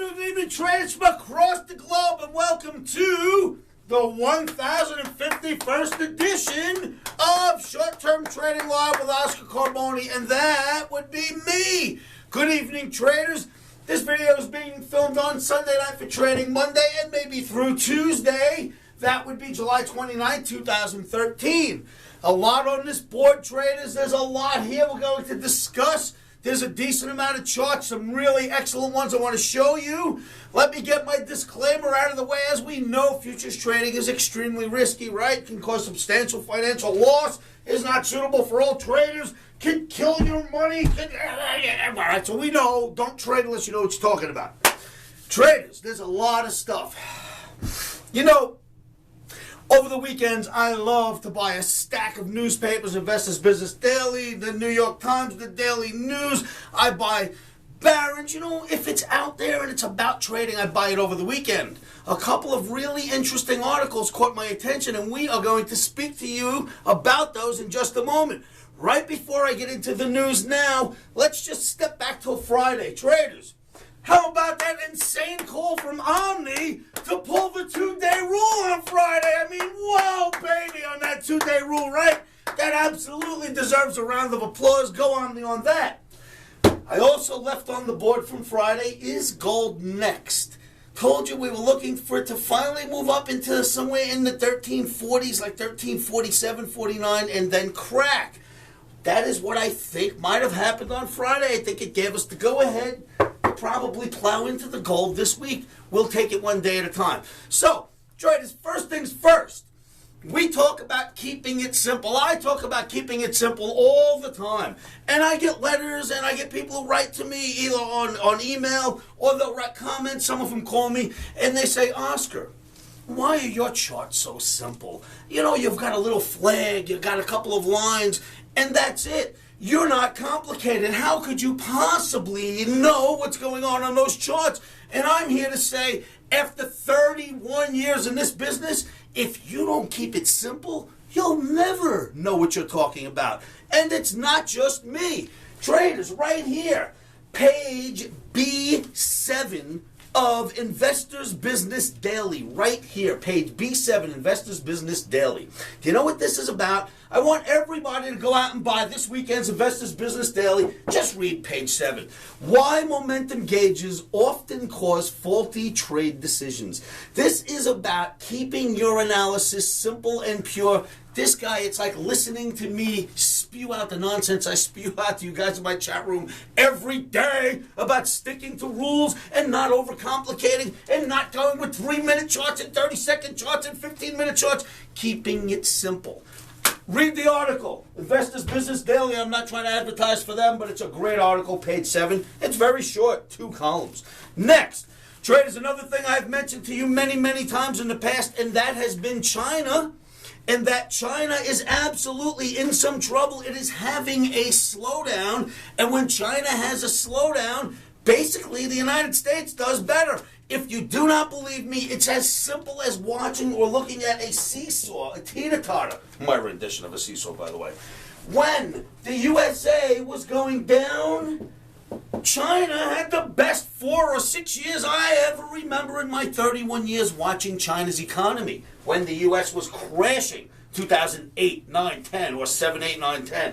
Good evening, traders from across the globe, and welcome to the 1051st edition of Short-Term Trading Live with Oscar Carboni, and that would be me. Good evening, traders. This video is being filmed on Sunday night for trading Monday and maybe through Tuesday. That would be July 29, 2013. A lot on this board, traders. There's a lot here we're going to discuss. There's a decent amount of charts, some really excellent ones I want to show you. Let me get my disclaimer out of the way. As we know, futures trading is extremely risky, right? Can cause substantial financial loss, is not suitable for all traders, can kill your money. All right, so we know, don't trade unless you know what you're talking about. Traders, there's a lot of stuff. You know, over the weekends, I love to buy a stack of newspapers, Investors Business Daily, the New York Times, the Daily News. I buy Barron's. You know, if it's out there and it's about trading, I buy it over the weekend. A couple of really interesting articles caught my attention, and we are going to speak to you about those in just a moment. Right before I get into the news now, let's just step back till Friday. Traders, how about that insane call from OMNI to pull the two-day rule on Friday? I mean, wow, baby, on that two-day rule, right? That absolutely deserves a round of applause. Go OMNI on that. I also left on the board from Friday, is gold next? Told you we were looking for it to finally move up into somewhere in the 1340s, like 1347, 49, and then crack. That is what I think might have happened on Friday. I think it gave us the go-ahead to probably plow into the gold this week. We'll take it one day at a time. So, traders, first things first. We talk about keeping it simple. I talk about keeping it simple all the time. And I get letters and I get people who write to me either on email or they'll write comments. Some of them call me and they say, Oscar, why are your charts so simple? You know, you've got a little flag, you've got a couple of lines, and that's it. You're not complicated. How could you possibly know what's going on those charts? And I'm here to say, after 31 years in this business, if you don't keep it simple, you'll never know what you're talking about. And it's not just me. Traders, right here, page B7 of Investors Business Daily, right here, page B7, Investors Business Daily. Do you know what this is about? I want everybody to go out and buy this weekend's Investors Business Daily. Just read page 7. Why momentum gauges often cause faulty trade decisions. This is about keeping your analysis simple and pure. This guy, it's like listening to me spew out the nonsense I spew out to you guys in my chat room every day about sticking to rules and not overcomplicating and not going with 3-minute charts and 30-second charts and 15-minute charts. Keeping it simple. Read the article, Investors Business Daily. I'm not trying to advertise for them, but it's a great article, page 7. It's very short, 2 columns. Next, traders, another thing I've mentioned to you many, many times in the past, and that has been China. And that China is absolutely in some trouble. It is having a slowdown. And when China has a slowdown, basically the United States does better. If you do not believe me, it's as simple as watching or looking at a seesaw, a teeter-totter. My rendition of a seesaw, by the way. When the USA was going down, China had the best 4 or 6 years I ever remember in my 31 years watching China's economy. When the U.S. was crashing, 2008, 9, 10, or 7, 8, 9, 10.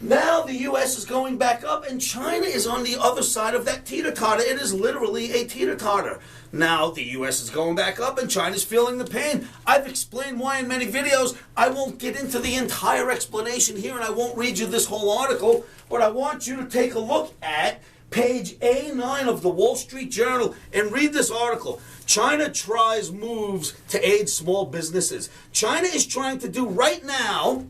Now the U.S. is going back up, and China is on the other side of that teeter-totter. It is literally a teeter-totter. Now the U.S. is going back up, and China's feeling the pain. I've explained why in many videos. I won't get into the entire explanation here, and I won't read you this whole article, but I want you to take a look at page A9 of the Wall Street Journal and read this article. China tries moves to aid small businesses. China is trying to do right now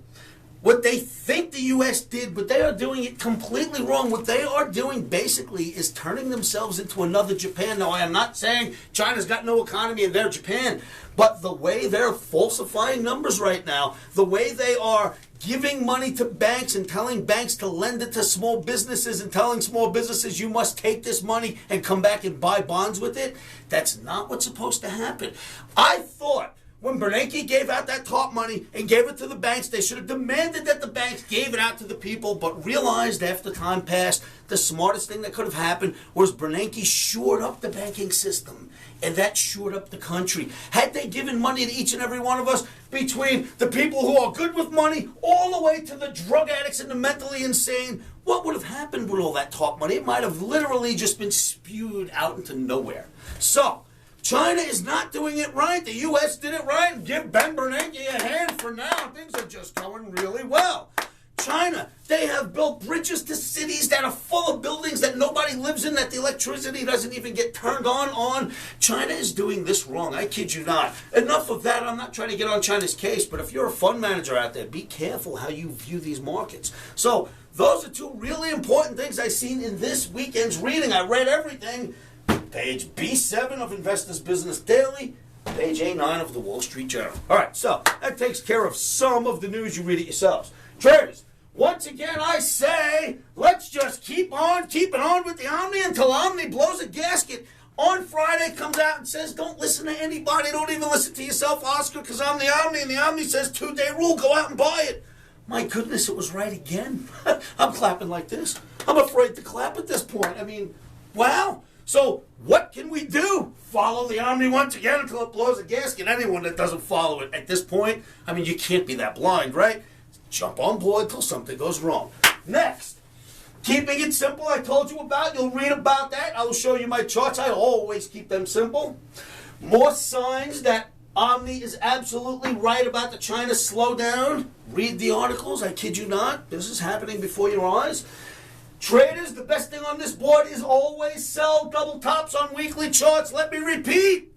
what they think the U.S. did, but they are doing it completely wrong. What they are doing basically is turning themselves into another Japan. Now, I am not saying China's got no economy and they're Japan, but the way they're falsifying numbers right now, the way they are giving money to banks and telling banks to lend it to small businesses and telling small businesses you must take this money and come back and buy bonds with it, that's not what's supposed to happen. I thought when Bernanke gave out that top money and gave it to the banks, they should have demanded that the banks gave it out to the people, but realized after time passed, the smartest thing that could have happened was Bernanke shored up the banking system. And that shored up the country. Had they given money to each and every one of us, between the people who are good with money all the way to the drug addicts and the mentally insane, what would have happened with all that top money? It might have literally just been spewed out into nowhere. So, China is not doing it right. The U.S. did it right. And give Ben Bernanke a hand for now. Things are just going really well. China, they have built bridges to cities that are full of buildings that nobody lives in, that the electricity doesn't even get turned on. China is doing this wrong. I kid you not. Enough of that. I'm not trying to get on China's case, but if you're a fund manager out there, be careful how you view these markets. So those are two really important things I've seen in this weekend's reading. I read everything. Page B7 of Investors Business Daily, page A9 of the Wall Street Journal. All right, so that takes care of some of the news. You read it yourselves. Traders, once again, I say, let's just keep on keeping on with the Omni until Omni blows a gasket. On Friday, comes out and says, don't listen to anybody. Don't even listen to yourself, Oscar, because I'm the Omni, and the Omni says 2-day rule. Go out and buy it. My goodness, it was right again. I'm clapping like this. I'm afraid to clap at this point. I mean, wow. So what can we do? Follow the Omni once again until it blows a gasket. Anyone that doesn't follow it at this point, I mean, you can't be that blind, right? Jump on board till something goes wrong. Next, keeping it simple, I told you about. You'll read about that. I will show you my charts. I always keep them simple. More signs that Omni is absolutely right about the China slowdown. Read the articles. I kid you not. This is happening before your eyes. Traders, the best thing on this board is always sell double tops on weekly charts. Let me repeat.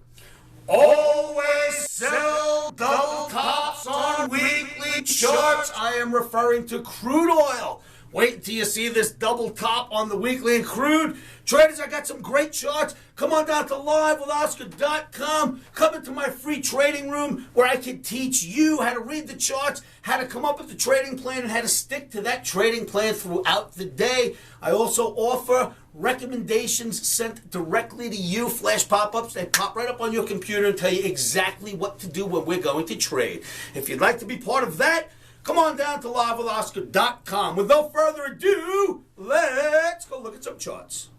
Always sell double tops on weekly charts. I am referring to crude oil. Wait until you see this double top on the weekly in crude. Traders, I got some great charts. Come on down to livewithoscar.com. Come into my free trading room where I can teach you how to read the charts, how to come up with the trading plan, and how to stick to that trading plan throughout the day. I also offer recommendations sent directly to you, flash pop-ups. They pop right up on your computer and tell you exactly what to do when we're going to trade. If you'd like to be part of that, come on down to livewithoscar.com. With no further ado, let's go look at some charts.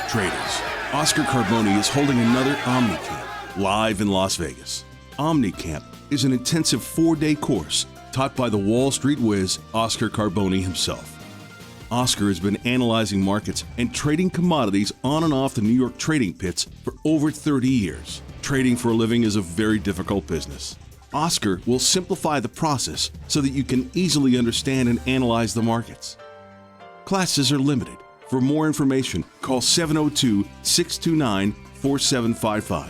Traders, Oscar Carboni is holding another Omni Camp live in Las Vegas. Omni Camp is an intensive 4-day course taught by the Wall Street whiz Oscar Carboni himself. Oscar has been analyzing markets and trading commodities on and off the New York trading pits for over 30 years. Trading for a living is a very difficult business. Oscar will simplify the process so that you can easily understand and analyze the markets. Classes are limited. For more information, call 702-629-4755.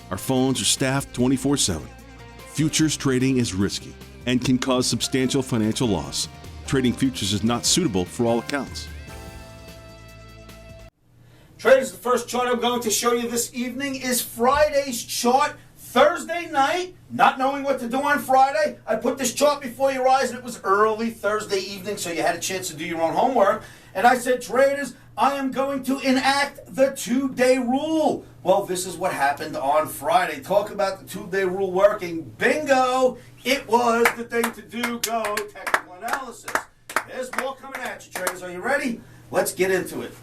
Our phones are staffed 24/7. Futures trading is risky and can cause substantial financial loss. Trading futures is not suitable for all accounts. Traders, the first chart I'm going to show you this evening is Friday's chart. Thursday night, not knowing what to do on Friday, I put this chart before your eyes, and it was early Thursday evening, so you had a chance to do your own homework. And I said, traders, I am going to enact the 2-day rule. Well, this is what happened on Friday. Talk about the 2-day rule working. Bingo! It was the thing to do. Go technical analysis. There's more coming at you, traders. Are you ready? Let's get into it.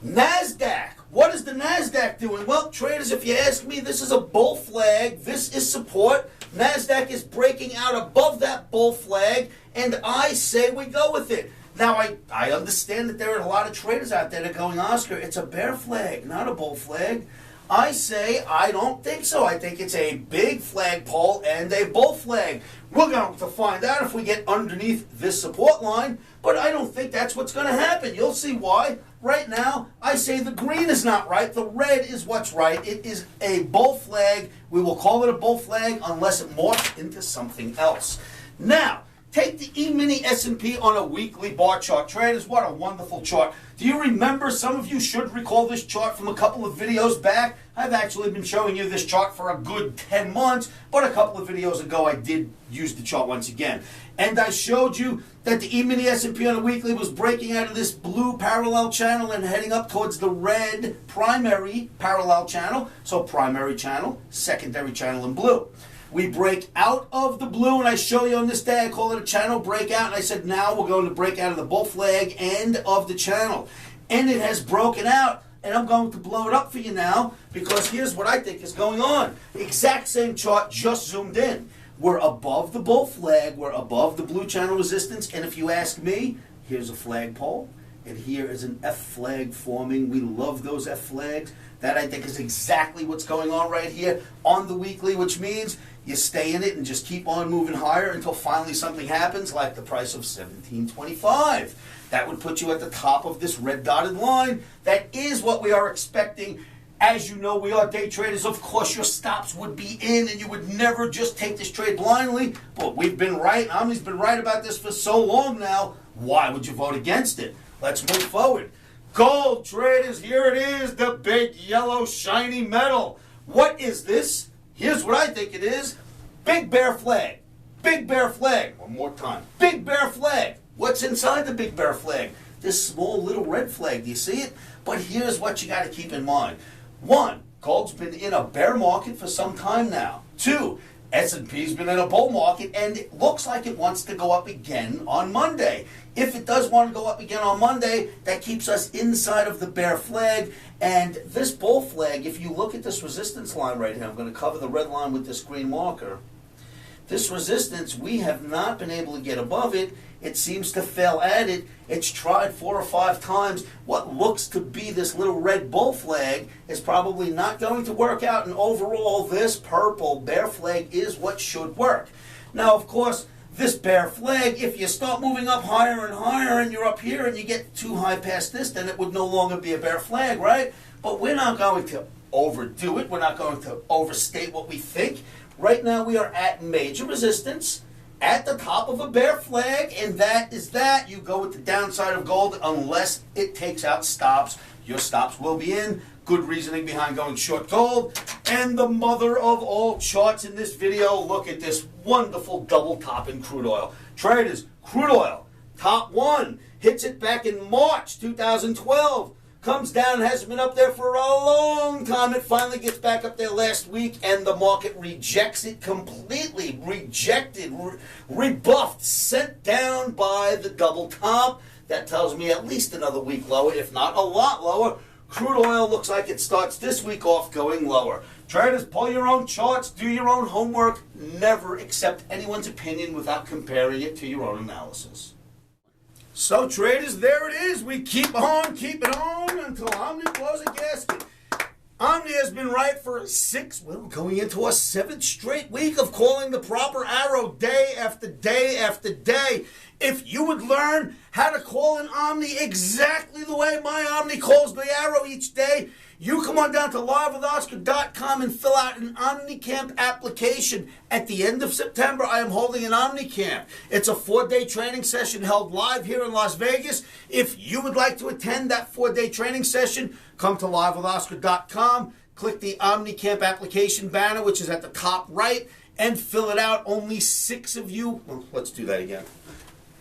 Nasdaq. What is the Nasdaq doing? Well, traders, if you ask me, this is a bull flag. This is support. Nasdaq is breaking out above that bull flag, and I say we go with it. Now, I understand that there are a lot of traders out there that are going, Oscar, it's a bear flag, not a bull flag. I say I don't think so. I think it's a big flagpole and a bull flag. We're going to find out if we get underneath this support line, but I don't think that's what's going to happen. You'll see why. Right now, I say the green is not right. The red is what's right. It is a bull flag. We will call it a bull flag unless it morphs into something else. Now, take the emini S&P on a weekly bar chart. Traders, what a wonderful chart. Do you remember, some of you should recall this chart from a couple of videos back. I've actually been showing you this chart for a good 10 months, but a couple of videos ago I did use the chart once again. And I showed you that the eminis S&P on the weekly was breaking out of this blue parallel channel and heading up towards the red primary parallel channel. So primary channel, secondary channel in blue. We break out of the blue, and I show you on this day, I call it a channel breakout, and I said now we're going to break out of the bull flag end of the channel. And it has broken out, and I'm going to blow it up for you now, because here's what I think is going on. Exact same chart, just zoomed in. We're above the bull flag, we're above the blue channel resistance, and if you ask me, here's a flagpole, and here is an F flag forming. We love those F flags. That, I think, is exactly what's going on right here on the weekly, which means you stay in it and just keep on moving higher until finally something happens, like the price of $17.25. That would put you at the top of this red dotted line. That is what we are expecting. As you know, we are day traders. Of course, your stops would be in, and you would never just take this trade blindly. But we've been right. Omni's been right about this for so long now. Why would you vote against it? Let's move forward. Gold traders, here it is, the big yellow shiny metal. What is this? Here's what I think it is. Big bear flag. Big bear flag. One more time. Big bear flag. What's inside the big bear flag? This small little red flag. Do you see it? But here's what you got to keep in mind. 1, gold's been in a bear market for some time now. 2, S&P's been in a bull market, and it looks like it wants to go up again on Monday. If it does want to go up again on Monday, that keeps us inside of the bear flag. And this bull flag, if you look at this resistance line right here, I'm going to cover the red line with this green marker. This resistance, we have not been able to get above it. It seems to fail at it. It's tried 4 or 5 times. What looks to be this little red bull flag is probably not going to work out. And overall, this purple bear flag is what should work. Now, of course, this bear flag, if you start moving up higher and higher and you're up here and you get too high past this, then it would no longer be a bear flag, right? But we're not going to overdo it. We're not going to overstate what we think. Right now, we are at major resistance at the top of a bear flag, and that is that. You go with the downside of gold unless it takes out stops. Your stops will be in. Good reasoning behind going short gold. And the mother of all charts in this video, look at this wonderful double top in crude oil. Traders, crude oil, top 1, hits it back in March 2012. Comes down, hasn't been up there for a long time. It finally gets back up there last week, and the market rejects it completely. Rejected, rebuffed, sent down by the double top. That tells me at least another week lower, if not a lot lower. Crude oil looks like it starts this week off going lower. Traders, pull your own charts, do your own homework. Never accept anyone's opinion without comparing it to your own analysis. So traders, there it is. We keep on keeping on until Omni blows a gasket. Omni has been right for going into our 7th straight week of calling the proper arrow day after day after day. If you would learn how to call an Omni exactly the way my Omni calls the arrow each day, you come on down to livewithoscar.com and fill out an OmniCamp application. At the end of September, I am holding an OmniCamp. It's a 4-day training session held live here in Las Vegas. If you would like to attend that 4-day training session, come to livewithoscar.com, click the OmniCamp application banner, which is at the top right, and fill it out. Only 6 of you. Well, let's do that again.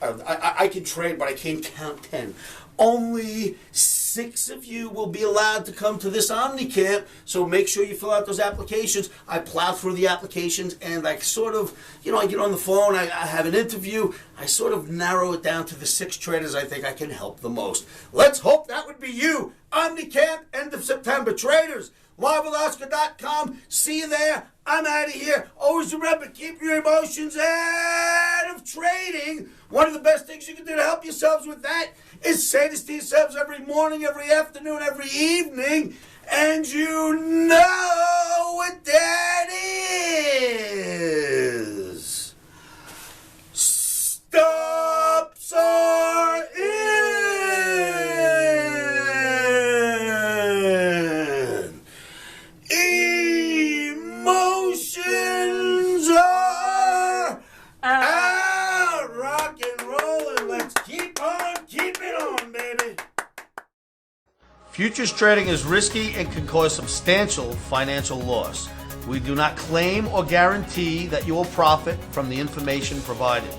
I can trade, but I can't count 10. Only 6 of you will be allowed to come to this OmniCamp, so make sure you fill out those applications. I plow through the applications, and I sort of, I get on the phone, I have an interview, I sort of narrow it down to the 6 traders I think I can help the most. Let's hope that would be you. OmniCamp, end of September. Traders, livewithoscar.com. See you there. I'm out of here. Always remember, keep your emotions out of trading. One of the best things you can do to help yourselves with that is say this to yourselves every morning, every afternoon, every evening, and you know what that is. Stops are in. Emotions are out. Rock and roll, and let's keep on keeping on, baby. Futures trading is risky and can cause substantial financial loss. We do not claim or guarantee that you will profit from the information provided.